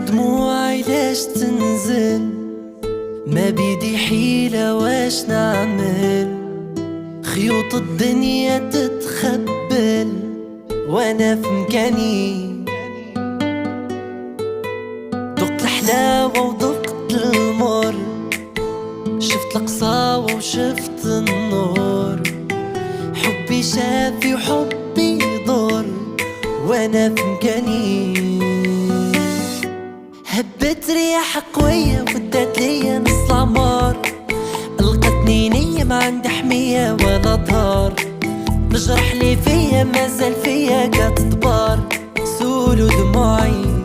دموعي ليش تنزل؟ ما بيدي حيلة واش نعمل؟ خيوط الدنيا تتخبل وانا في مكاني. ذقت الحلاوة وذقت المر، شفت القساوة وشفت النور. حبي شافي وحبي ضر وانا في مكاني. هبت رياح قوية ودات ليا نص العمار، لقتني نية ما عندي حمية ولا ظهر. مجرح لي فيا مازال فيا كتطبار، سولو دموعي